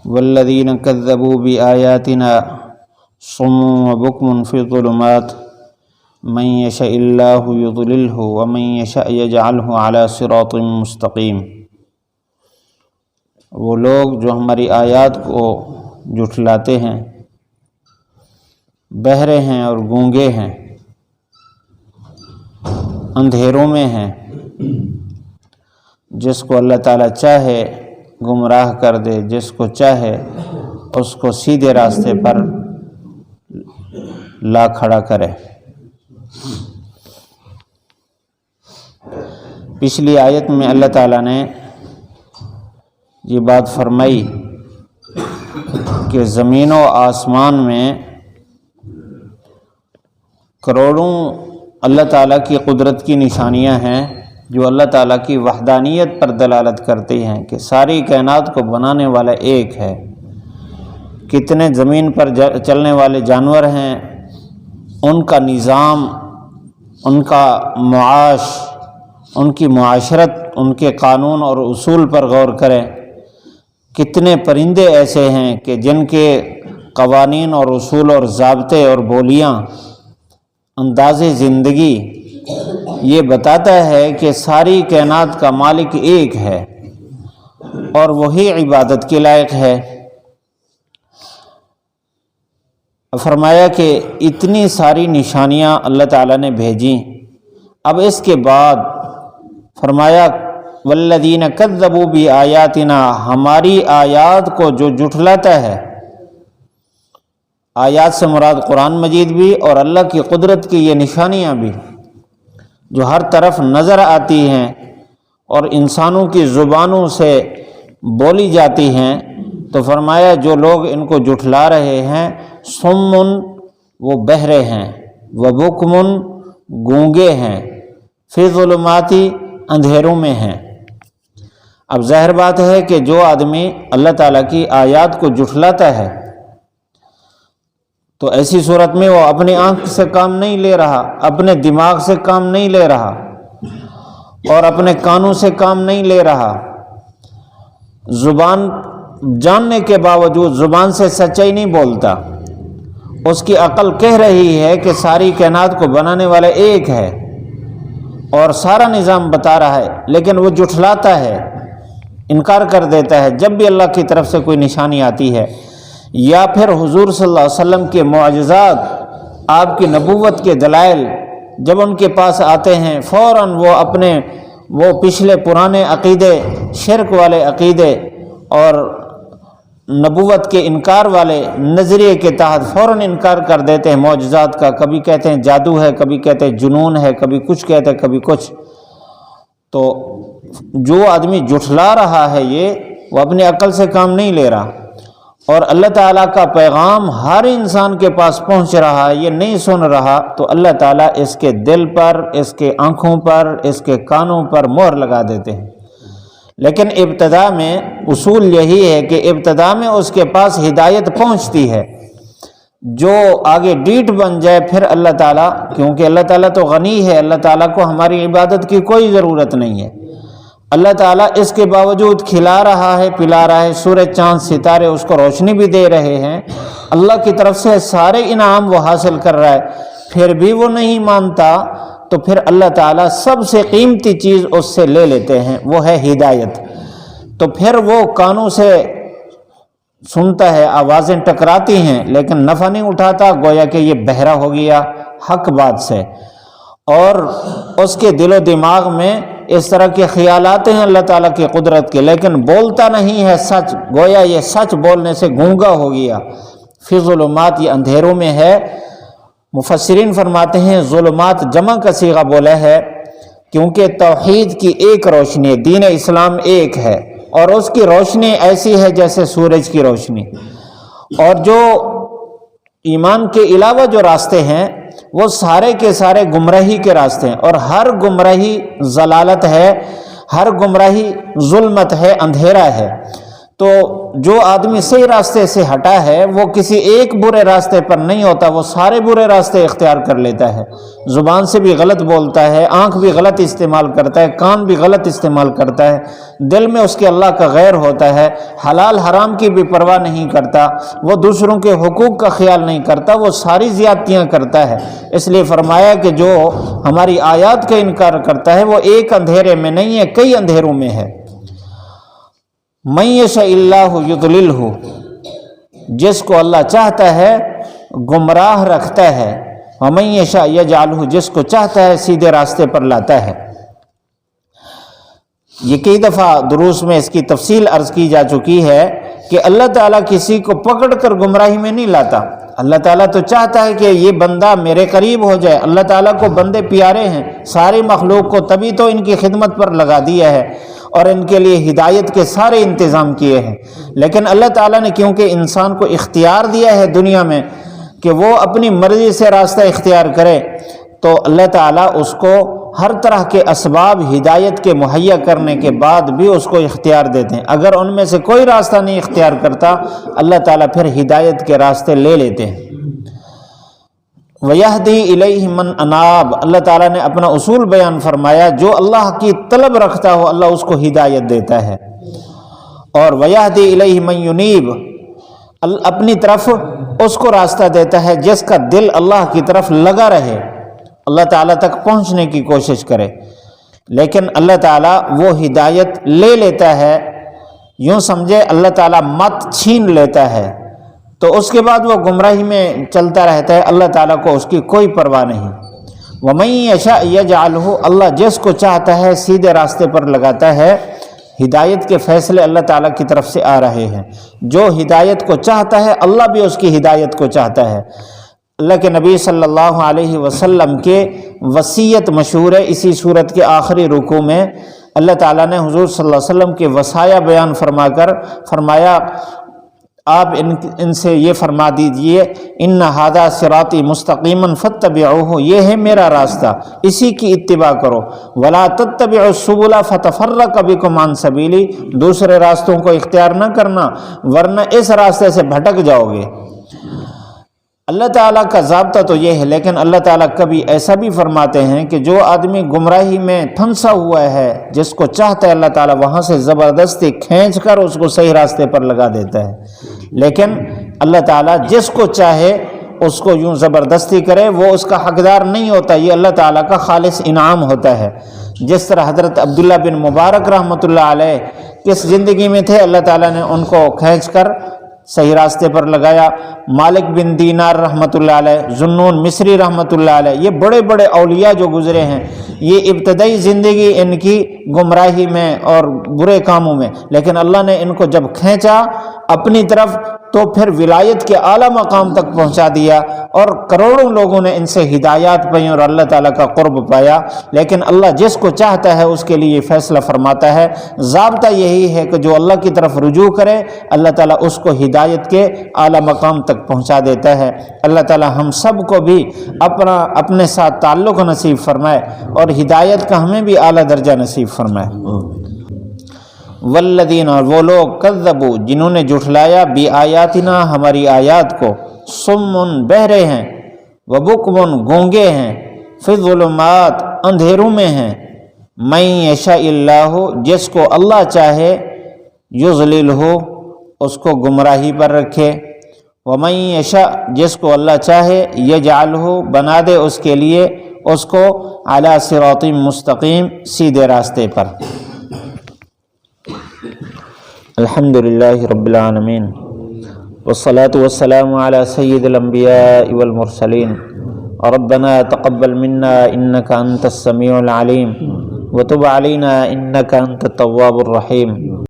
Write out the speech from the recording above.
والذین کذبوا بآیاتنا صم وبکم فی الظلمات من یشاء اللہ یضللہ ومن یشاء یجعلہ علی صراط مستقیم۔ وہ لوگ جو ہماری آیات کو جھٹلاتے ہیں، بہرے ہیں اور گونگے ہیں، اندھیروں میں ہیں، جس کو اللہ تعالیٰ چاہے گمراہ کر دے، جس کو چاہے اس کو سیدھے راستے پر لا کھڑا کرے۔ پچھلی آیت میں اللہ تعالیٰ نے یہ بات فرمائی کہ زمین و آسمان میں کروڑوں اللہ تعالیٰ کی قدرت کی نشانیاں ہیں جو اللہ تعالیٰ کی وحدانیت پر دلالت کرتی ہیں کہ ساری کائنات کو بنانے والا ایک ہے۔ کتنے زمین پر چلنے والے جانور ہیں، ان کا نظام، ان کا معاش، ان کی معاشرت، ان کے قانون اور اصول پر غور کریں۔ کتنے پرندے ایسے ہیں کہ جن کے قوانین اور اصول اور ضابطے اور بولیاں، انداز زندگی یہ بتاتا ہے کہ ساری کائنات کا مالک ایک ہے اور وہی عبادت کے لائق ہے۔ فرمایا کہ اتنی ساری نشانیاں اللہ تعالیٰ نے بھیجیں، اب اس کے بعد فرمایا والذین کذبوا بآیاتنا، ہماری آیات کو جو جھٹلاتا ہے، آیات سے مراد قرآن مجید بھی اور اللہ کی قدرت کی یہ نشانیاں بھی جو ہر طرف نظر آتی ہیں اور انسانوں کی زبانوں سے بولی جاتی ہیں، تو فرمایا جو لوگ ان کو جھٹلا رہے ہیں، صمٌ وہ بہرے ہیں، وبکمٌ گونگے ہیں، فی ظلمات اندھیروں میں ہیں۔ اب ظاہر بات ہے کہ جو آدمی اللہ تعالیٰ کی آیات کو جھٹلاتا ہے تو ایسی صورت میں وہ اپنی آنکھ سے کام نہیں لے رہا، اپنے دماغ سے کام نہیں لے رہا اور اپنے کانوں سے کام نہیں لے رہا، زبان جاننے کے باوجود زبان سے سچائی نہیں بولتا۔ اس کی عقل کہہ رہی ہے کہ ساری کائنات کو بنانے والا ایک ہے اور سارا نظام بتا رہا ہے، لیکن وہ جھٹلاتا ہے، انکار کر دیتا ہے جب بھی اللہ کی طرف سے کوئی نشانی آتی ہے یا پھر حضور صلی اللہ علیہ وسلم کے معجزات، آپ کی نبوت کے دلائل جب ان کے پاس آتے ہیں، فوراً وہ اپنے وہ پچھلے پرانے عقیدے، شرک والے عقیدے اور نبوت کے انکار والے نظریے کے تحت فوراً انکار کر دیتے ہیں معجزات کا۔ کبھی کہتے ہیں جادو ہے، کبھی کہتے ہیں جنون ہے، کبھی کچھ کہتے ہیں، کبھی کچھ۔ تو جو آدمی جھٹلا رہا ہے وہ اپنی عقل سے کام نہیں لے رہا، اور اللہ تعالیٰ کا پیغام ہر انسان کے پاس پہنچ رہا ہے، یہ نہیں سن رہا، تو اللہ تعالیٰ اس کے دل پر، اس کے آنکھوں پر، اس کے کانوں پر مہر لگا دیتے ہیں۔ لیکن ابتدا میں اصول یہی ہے کہ ابتدا میں اس کے پاس ہدایت پہنچتی ہے، جو آگے ڈیٹ بن جائے پھر اللہ تعالیٰ، کیونکہ اللہ تعالیٰ تو غنی ہے، اللہ تعالیٰ کو ہماری عبادت کی کوئی ضرورت نہیں ہے، اللہ تعالیٰ اس کے باوجود کھلا رہا ہے، پلا رہا ہے، سورج چاند ستارے اس کو روشنی بھی دے رہے ہیں، اللہ کی طرف سے سارے انعام وہ حاصل کر رہا ہے، پھر بھی وہ نہیں مانتا، تو پھر اللہ تعالیٰ سب سے قیمتی چیز اس سے لے لیتے ہیں، وہ ہے ہدایت۔ تو پھر وہ کانوں سے سنتا ہے، آوازیں ٹکراتی ہیں لیکن نفع نہیں اٹھاتا، گویا کہ یہ بہرا ہو گیا حق بات سے، اور اس کے دل و دماغ میں اس طرح کے خیالات ہیں اللہ تعالیٰ کی قدرت کے، لیکن بولتا نہیں ہے سچ، گویا یہ سچ بولنے سے گونگا ہو گیا۔ فی ظلمات یہ اندھیروں میں ہے۔ مفسرین فرماتے ہیں ظلمات جمع کا صیغہ بولا ہے کیونکہ توحید کی ایک روشنی، دین اسلام ایک ہے، اور اس کی روشنی ایسی ہے جیسے سورج کی روشنی، اور جو ایمان کے علاوہ جو راستے ہیں وہ سارے کے سارے گمراہی کے راستے ہیں، اور ہر گمراہی ضلالت ہے، ہر گمراہی ظلمت ہے، اندھیرا ہے۔ تو جو آدمی صحیح راستے سے ہٹا ہے وہ کسی ایک برے راستے پر نہیں ہوتا، وہ سارے برے راستے اختیار کر لیتا ہے، زبان سے بھی غلط بولتا ہے، آنکھ بھی غلط استعمال کرتا ہے، کان بھی غلط استعمال کرتا ہے، دل میں اس کے اللہ کا غیر ہوتا ہے، حلال حرام کی بھی پرواہ نہیں کرتا، وہ دوسروں کے حقوق کا خیال نہیں کرتا، وہ ساری زیادتیاں کرتا ہے۔ اس لیے فرمایا کہ جو ہماری آیات کا انکار کرتا ہے وہ ایک اندھیرے میں نہیں ہے، کئی اندھیروں میں ہے۔ من یشاء اللہ یضللہ، جس کو اللہ چاہتا ہے گمراہ رکھتا ہے، ومن یشاء یجعلہ، جس کو چاہتا ہے سیدھے راستے پر لاتا ہے۔ یہ کئی دفعہ دروس میں اس کی تفصیل عرض کی جا چکی ہے کہ اللہ تعالیٰ کسی کو پکڑ کر گمراہی میں نہیں لاتا۔ اللہ تعالیٰ تو چاہتا ہے کہ یہ بندہ میرے قریب ہو جائے۔ اللہ تعالیٰ کو بندے پیارے ہیں، ساری مخلوق کو تبھی تو ان کی خدمت پر لگا دیا ہے اور ان کے لیے ہدایت کے سارے انتظام کیے ہیں۔ لیکن اللہ تعالیٰ نے کیونکہ انسان کو اختیار دیا ہے دنیا میں کہ وہ اپنی مرضی سے راستہ اختیار کرے، تو اللہ تعالیٰ اس کو ہر طرح کے اسباب ہدایت کے مہیا کرنے کے بعد بھی اس کو اختیار دیتے ہیں۔ اگر ان میں سے کوئی راستہ نہیں اختیار کرتا، اللہ تعالیٰ پھر ہدایت کے راستے لے لیتے ہیں۔ وَيَهْدِي إِلَيْهِ مَنْ أَنَابَ، اللہ تعالیٰ نے اپنا اصول بیان فرمایا، جو اللہ کی طلب رکھتا ہو اللہ اس کو ہدایت دیتا ہے۔ اور وَيَهْدِي إِلَيْهِ مَنْ يُنِيبُ، اپنی طرف اس کو راستہ دیتا ہے جس کا دل اللہ کی طرف لگا رہے، اللہ تعالیٰ تک پہنچنے کی کوشش کرے۔ لیکن اللہ تعالیٰ وہ ہدایت لے لیتا ہے، یوں سمجھے اللہ تعالیٰ مت چھین لیتا ہے، تو اس کے بعد وہ گمراہی میں چلتا رہتا ہے، اللہ تعالیٰ کو اس کی کوئی پرواہ نہیں۔ وَمَن یشاء یجعلہ، اللہ جس کو چاہتا ہے سیدھے راستے پر لگاتا ہے۔ ہدایت کے فیصلے اللہ تعالیٰ کی طرف سے آ رہے ہیں، جو ہدایت کو چاہتا ہے اللہ بھی اس کی ہدایت کو چاہتا ہے۔ اللہ کے نبی صلی اللہ علیہ وسلم کے وصیت مشہور ہے، اسی سورت کے آخری رکوع میں اللہ تعالیٰ نے حضور صلی اللہ علیہ وسلم کے وصایا بیان فرما کر فرمایا، آپ ان سے یہ فرما دیجئے، ان ھذا صراطی مستقیما فاتبعوہ، یہ ہے میرا راستہ، اسی کی اتباع کرو، ولا تتبعوا السبل فتفرق بکم عن سبیلی، دوسرے راستوں کو اختیار نہ کرنا ورنہ اس راستے سے بھٹک جاؤ گے۔ اللہ تعالیٰ کا ضابطہ تو یہ ہے، لیکن اللہ تعالیٰ کبھی ایسا بھی فرماتے ہیں کہ جو آدمی گمراہی میں پھنسا ہوا ہے، جس کو چاہتا ہے اللہ تعالیٰ وہاں سے زبردستی کھینچ کر اس کو صحیح راستے پر لگا دیتا ہے۔ لیکن اللہ تعالیٰ جس کو چاہے اس کو یوں زبردستی کرے، وہ اس کا حقدار نہیں ہوتا، یہ اللہ تعالیٰ کا خالص انعام ہوتا ہے۔ جس طرح حضرت عبداللہ بن مبارک رحمۃ اللہ علیہ کس زندگی میں تھے، اللہ تعالیٰ نے ان کو کھینچ کر صحیح راستے پر لگایا۔ مالک بن دینار رحمۃ اللہ علیہ، ذوالنون مصری رحمۃ اللہ علیہ، یہ بڑے بڑے اولیاء جو گزرے ہیں، یہ ابتدائی زندگی ان کی گمراہی میں اور برے کاموں میں، لیکن اللہ نے ان کو جب کھینچا اپنی طرف تو پھر ولایت کے اعلیٰ مقام تک پہنچا دیا، اور کروڑوں لوگوں نے ان سے ہدایات پائیں اور اللہ تعالیٰ کا قرب پایا۔ لیکن اللہ جس کو چاہتا ہے اس کے لیے فیصلہ فرماتا ہے۔ ضابطہ یہی ہے کہ جو اللہ کی طرف رجوع کرے اللہ تعالیٰ اس کو ہدایت کے اعلیٰ مقام تک پہنچا دیتا ہے۔ اللہ تعالیٰ ہم سب کو بھی اپنے ساتھ تعلق نصیب فرمائے اور ہدایت کا ہمیں بھی اعلیٰ درجہ نصیب فرمائے۔ والذین، اور وہ لوگ، کذبوا، جنہوں نے جھٹلایا، بآیاتنا، ہماری آیات کو، صم، بہرے ہیں، وبکم، گونگے ہیں، فی الظلمات، اندھیروں میں ہیں، من یشاء اللہ، جس کو اللہ چاہے، یضللہ، اس کو گمراہی پر رکھے، ومن یشاء، جس کو اللہ چاہے، یجعلہ، بنا دے اس کے لیے اس کو، علی صراط مستقیم، سیدھے راستے پر۔ الحمدللہ رب العالمین، والصلاة والسلام علی سید الانبیاء والمرسلین، ربنا تقبل منا انک انت السمیع العلیم وتب علینا انک انت التواب الرحیم۔